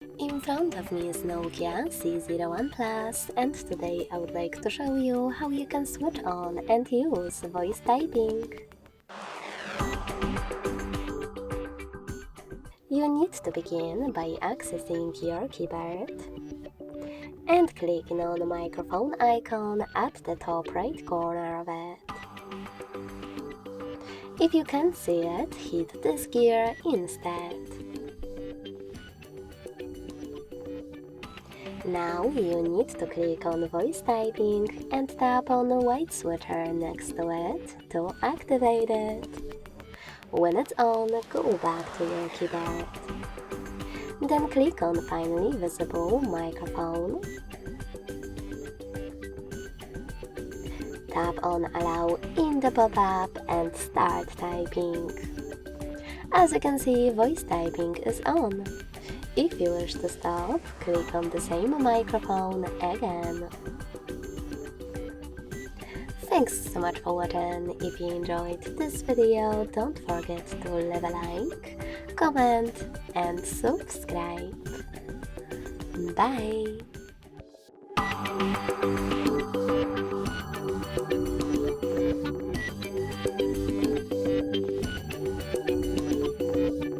In front of me is NOKIA C01 Plus, and today I would like to show you how you can switch on and use voice typing. You need to begin by accessing your keyboard and clicking on the microphone icon at the top right corner of it. If you can't see it, hit this gear instead. Now you need to click on voice typing and tap on the white switcher next to it to activate it. When it's on, go back to your keyboard. Then click on finally visible microphone. Tap on allow in the pop-up and start typing. As you can see, voice typing is on. If you wish to stop, click on the same microphone again. Thanks so much for watching. If you enjoyed this video, don't forget to leave a like, comment and subscribe. Bye!